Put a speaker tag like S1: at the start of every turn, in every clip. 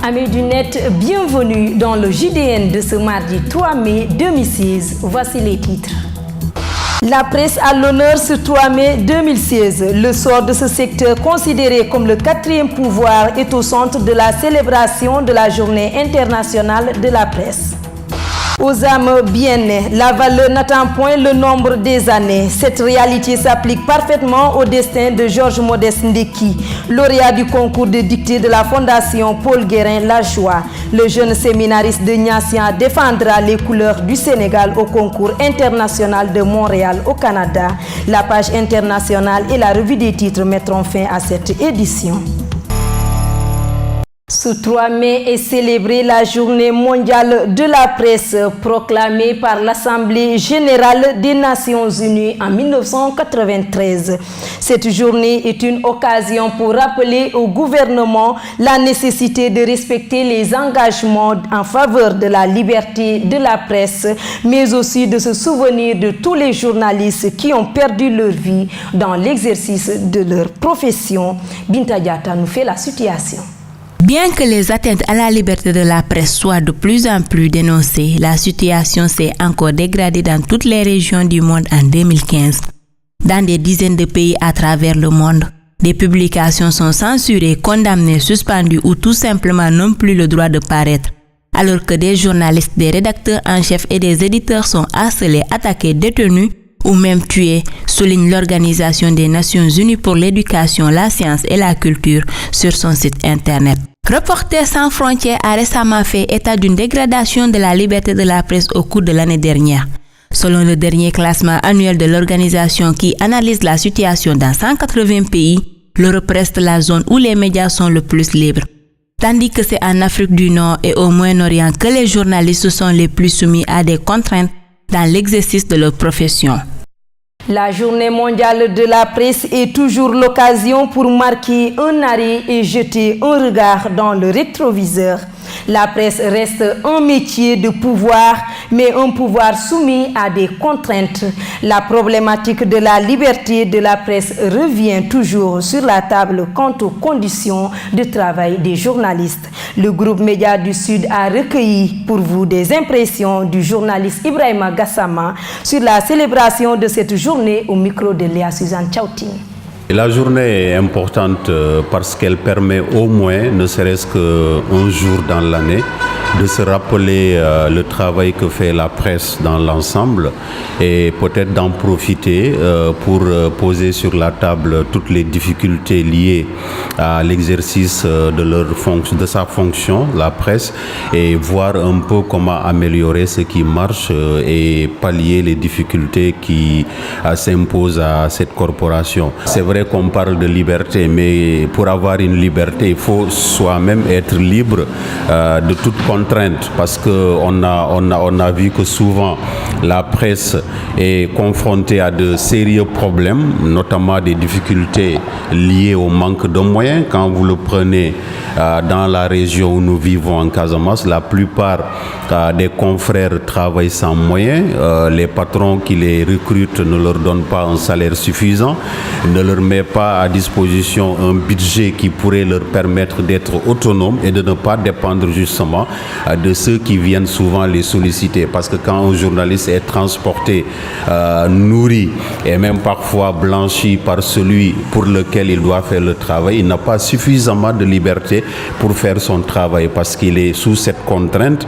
S1: Amis du net, bienvenue dans le JDN de ce mardi 3 mai 2016. Voici les titres. La presse à l'honneur ce 3 mai 2016. Le sort de ce secteur considéré comme le quatrième pouvoir est au centre de la célébration de la Journée internationale de la presse. Aux âmes bien nées, la valeur n'attend point le nombre des années. Cette réalité s'applique parfaitement au destin de Georges Modeste Ndeki, lauréat du concours de dictée de la Fondation Paul Guérin-Lajoie. Le jeune séminariste de Niassia défendra les couleurs du Sénégal au concours international de Montréal au Canada. La page internationale et la revue des titres mettront fin à cette édition. Ce 3 mai est célébrée la Journée mondiale de la presse proclamée par l'Assemblée générale des Nations unies en 1993. Cette journée est une occasion pour rappeler au gouvernement la nécessité de respecter les engagements en faveur de la liberté de la presse, mais aussi de se souvenir de tous les journalistes qui ont perdu leur vie dans l'exercice de leur profession. Binta Diatta nous fait la situation.
S2: Bien que les atteintes à la liberté de la presse soient de plus en plus dénoncées, la situation s'est encore dégradée dans toutes les régions du monde en 2015. Dans des dizaines de pays à travers le monde, des publications sont censurées, condamnées, suspendues ou tout simplement n'ont plus le droit de paraître. Alors que des journalistes, des rédacteurs en chef et des éditeurs sont harcelés, attaqués, détenus ou même tués, souligne l'Organisation des Nations Unies pour l'éducation, la science et la culture sur son site internet. Reporters sans frontières a récemment fait état d'une dégradation de la liberté de la presse au cours de l'année dernière. Selon le dernier classement annuel de l'organisation qui analyse la situation dans 180 pays, l'Europe reste la zone où les médias sont le plus libres. Tandis que c'est en Afrique du Nord et au Moyen-Orient que les journalistes sont les plus soumis à des contraintes dans l'exercice de leur profession.
S1: La Journée mondiale de la presse est toujours l'occasion pour marquer un arrêt et jeter un regard dans le rétroviseur. La presse reste un métier de pouvoir, mais un pouvoir soumis à des contraintes. La problématique de la liberté de la presse revient toujours sur la table quant aux conditions de travail des journalistes. Le groupe Média du Sud a recueilli pour vous des impressions du journaliste Ibrahima Gassama sur la célébration de cette journée au micro de Léa Suzanne Tchautin.
S3: La journée est importante parce qu'elle permet au moins, ne serait-ce qu'un jour dans l'année, de se rappeler le travail que fait la presse dans l'ensemble et peut-être d'en profiter pour poser sur la table toutes les difficultés liées à l'exercice de sa fonction, la presse, et voir un peu comment améliorer ce qui marche et pallier les difficultés qui s'imposent à cette corporation. C'est vrai qu'on parle de liberté, mais pour avoir une liberté, il faut soi-même être libre de toute contrainte, parce qu'on a vu que souvent la presse est confrontée à de sérieux problèmes, notamment des difficultés liées au manque de moyens. Quand vous le prenez dans la région où nous vivons en Casamance, la plupart des confrères travaillent sans moyens. Les patrons qui les recrutent ne leur donnent pas un salaire suffisant, ne leur met pas à disposition un budget qui pourrait leur permettre d'être autonomes et de ne pas dépendre justement de ceux qui viennent souvent les solliciter. Parce que quand un journaliste est transporté, nourri et même parfois blanchi par celui pour lequel il doit faire le travail, il n'a pas suffisamment de liberté pour faire son travail, parce qu'il est sous cette contrainte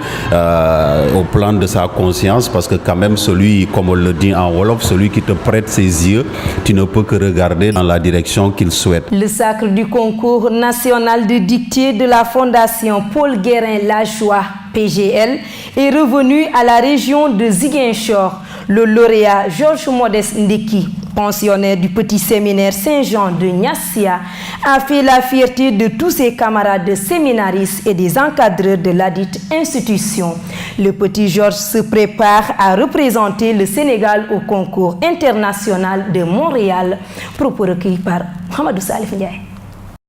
S3: au plan de sa conscience, parce que quand même celui, comme on le dit en Wolof, celui qui te prête ses yeux, tu ne peux que regarder dans la direction qu'il souhaite.
S1: Le sacre du concours national de dictée de la Fondation Paul Guérin-Lajoie, PGL, est revenu à la région de Ziguinchor. Le lauréat Georges Modeste Ndeki, pensionnaire du petit séminaire Saint-Jean de Niassia, a fait la fierté de tous ses camarades séminaristes et des encadreurs de ladite institution. Le petit Georges se prépare à représenter le Sénégal au concours international de Montréal. Propos recueillis par Hamadou Salif Ndiaye.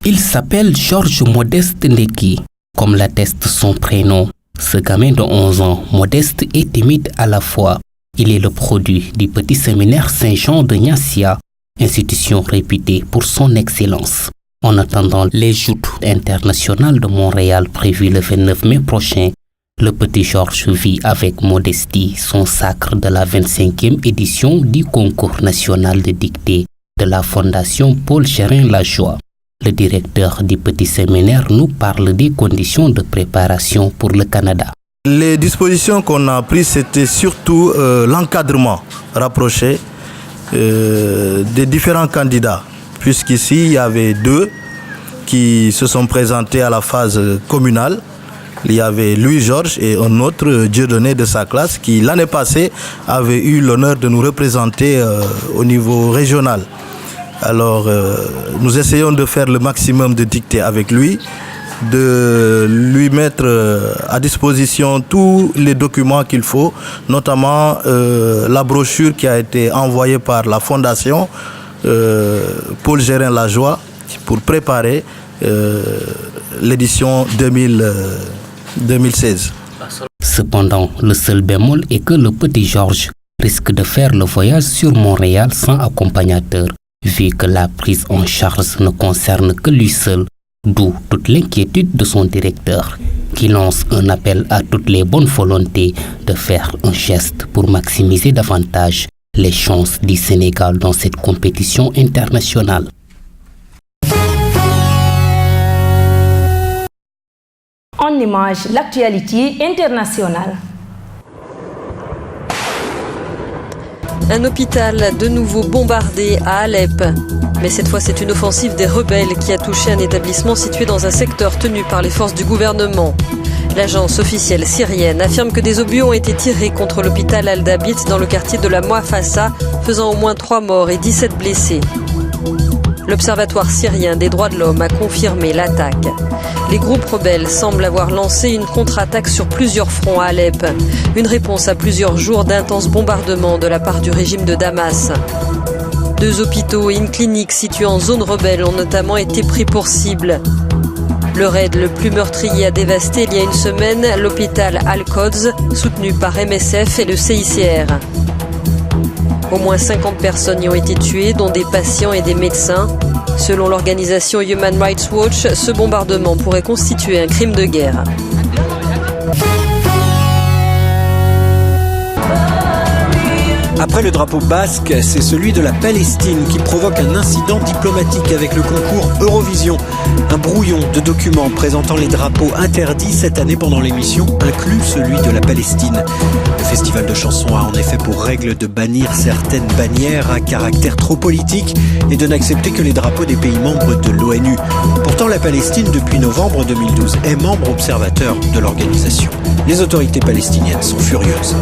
S4: Il s'appelle Georges Modeste Ndeki, comme l'atteste son prénom. Ce gamin de 11 ans, modeste et timide à la fois. Il est le produit du petit séminaire Saint-Jean de Niassia, institution réputée pour son excellence. En attendant les joutes internationales de Montréal prévues le 29 mai prochain, le petit Georges vit avec modestie son sacre de la 25e édition du concours national de dictée de la Fondation Paul Gérin-Lajoie. Le directeur du petit séminaire nous parle des conditions de préparation pour le Canada.
S5: Les dispositions qu'on a prises, c'était surtout l'encadrement rapproché des différents candidats. Puisqu'ici, il y avait 2 qui se sont présentés à la phase communale. Il y avait Louis-Georges et un autre Dieudonné de sa classe qui, l'année passée, avait eu l'honneur de nous représenter au niveau régional. Alors, nous essayons de faire le maximum de dictées avec lui, de lui mettre à disposition tous les documents qu'il faut, notamment la brochure qui a été envoyée par la Fondation Paul Gérin-Lajoie pour préparer l'édition 2016.
S4: Cependant, le seul bémol est que le petit Georges risque de faire le voyage sur Montréal sans accompagnateur, vu que la prise en charge ne concerne que lui seul, d'où toute l'inquiétude de son directeur, qui lance un appel à toutes les bonnes volontés de faire un geste pour maximiser davantage les chances du Sénégal dans cette compétition internationale.
S1: En image, l'actualité internationale.
S6: Un hôpital de nouveau bombardé à Alep. Mais cette fois, c'est une offensive des rebelles qui a touché un établissement situé dans un secteur tenu par les forces du gouvernement. L'agence officielle syrienne affirme que des obus ont été tirés contre l'hôpital Al-Dabit dans le quartier de la Moafassa, faisant au moins 3 morts et 17 blessés. L'Observatoire syrien des droits de l'homme a confirmé l'attaque. Les groupes rebelles semblent avoir lancé une contre-attaque sur plusieurs fronts à Alep, une réponse à plusieurs jours d'intenses bombardements de la part du régime de Damas. 2 hôpitaux et une clinique situés en zone rebelle ont notamment été pris pour cible. Le raid le plus meurtrier a dévasté il y a une semaine l'hôpital Al-Quds, soutenu par MSF et le CICR. Au moins 50 personnes y ont été tuées, dont des patients et des médecins. Selon l'organisation Human Rights Watch, ce bombardement pourrait constituer un crime de guerre.
S7: Après le drapeau basque, c'est celui de la Palestine qui provoque un incident diplomatique avec le concours Eurovision. Un brouillon de documents présentant les drapeaux interdits cette année pendant l'émission inclut celui de la Palestine. Le festival de chansons a en effet pour règle de bannir certaines bannières à caractère trop politique et de n'accepter que les drapeaux des pays membres de l'ONU. Pourtant, la Palestine, depuis novembre 2012, est membre observateur de l'organisation. Les autorités palestiniennes sont furieuses.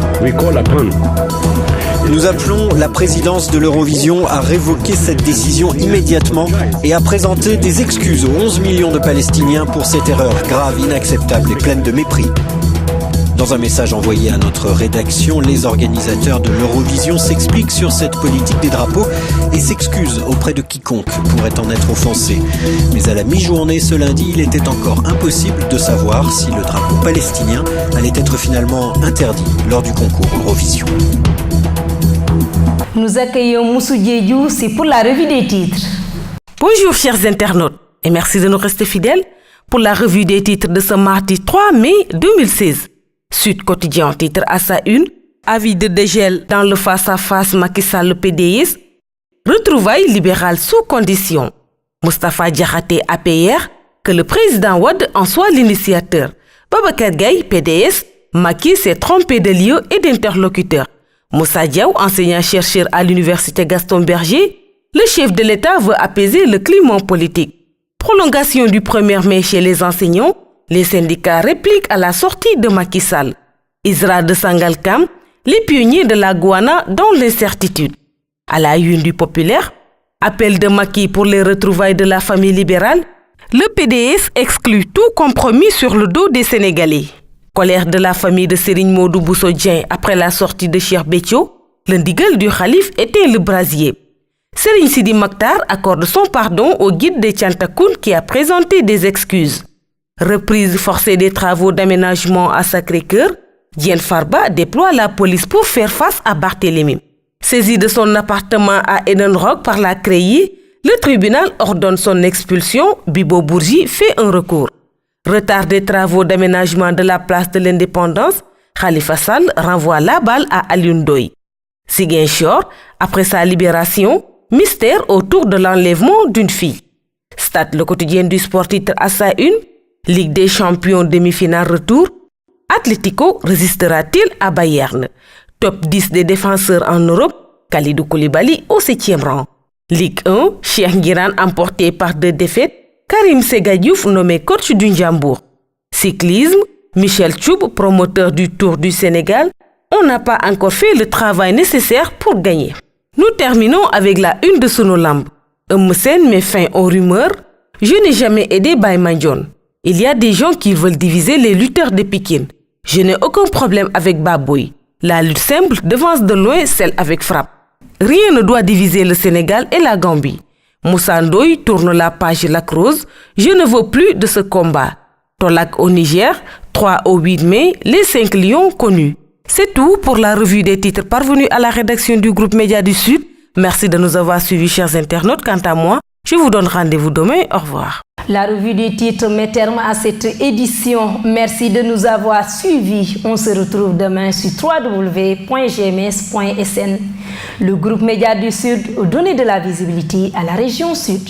S7: Nous appelons la présidence de l'Eurovision à révoquer cette décision immédiatement et à présenter des excuses aux 11 millions de Palestiniens pour cette erreur grave, inacceptable et pleine de mépris. Dans un message envoyé à notre rédaction, les organisateurs de l'Eurovision s'expliquent sur cette politique des drapeaux et s'excusent auprès de quiconque pourrait en être offensé. Mais à la mi-journée ce lundi, il était encore impossible de savoir si le drapeau palestinien allait être finalement interdit lors du concours Eurovision.
S1: Nous accueillons Moussou Diédiou, c'est pour la revue des titres.
S8: Bonjour chers internautes et merci de nous rester fidèles pour la revue des titres de ce mardi 3 mai 2016. Sud Quotidien titre à sa une, avis de dégel dans le face-à-face Macky Sall le PDS, retrouvailles libérales sous condition. Moustapha Diakhaté APR, que le président Wade en soit l'initiateur. Babacar Gaye PDS, Macky s'est trompé de lieu et d'interlocuteur. Moussa Diaw, enseignant-chercheur à l'université Gaston Berger, le chef de l'État veut apaiser le climat politique. Prolongation du 1er mai chez les enseignants, les syndicats répliquent à la sortie de Macky Sall. Isra de Sangalkam, les pionniers de la Gouana dans l'incertitude. À la une du Populaire, appel de Macky pour les retrouvailles de la famille libérale, le PDS exclut tout compromis sur le dos des Sénégalais. Colère de la famille de Serigne Modou Bousso Dieng après la sortie de Cheikh Béthio, le ndigal du Khalif éteint le brasier. Serigne Sidi Maktar accorde son pardon au guide des Tiantakoun qui a présenté des excuses. Reprise forcée des travaux d'aménagement à Sacré-Cœur, Diène Farba déploie la police pour faire face à Barthélémy. Saisi de son appartement à Eden Rock par la CREI, Le tribunal ordonne son expulsion. Bibo Bourgi fait un recours. Retard des travaux d'aménagement de la place de l'Indépendance. Khalifa Sall renvoie la balle à Alioune Ndoye. Ziguinchor, après sa libération, mystère autour de l'enlèvement d'une fille. Stade, le quotidien du sport titre à sa une. Ligue des champions demi-finale retour. Atlético résistera-t-il à Bayern? Top 10 des défenseurs en Europe. Kalidou Koulibaly au 7e rang. Ligue 1, Cheikh Nguirane emporté par 2 défaites. Karim Sega Diouf nommé coach du Ndiambour. Cyclisme, Michel Thioub, promoteur du Tour du Sénégal. On n'a pas encore fait le travail nécessaire pour gagner. Nous terminons avec la une de Sunu Lamb. Eumeu Sène met fin aux rumeurs. Je n'ai jamais aidé Baye Mandione. Il y a des gens qui veulent diviser les lutteurs de Pikine. Je n'ai aucun problème avec Baboy. La lutte simple devance de loin celle avec frappe. Rien ne doit diviser le Sénégal et la Gambie. Moussa Ndoye tourne la page Lac Rose. Je ne veux plus de ce combat. Tolak au Niger, 3 au 8 mai, les 5 lions connus. C'est tout pour la revue des titres parvenus à la rédaction du groupe Média du Sud. Merci de nous avoir suivis, chers internautes. Quant à moi, je vous donne rendez-vous demain. Au revoir.
S1: La revue des titres met terme à cette édition. Merci de nous avoir suivis. On se retrouve demain sur www.gms.sn. Le groupe Média du Sud donne de la visibilité à la région Sud.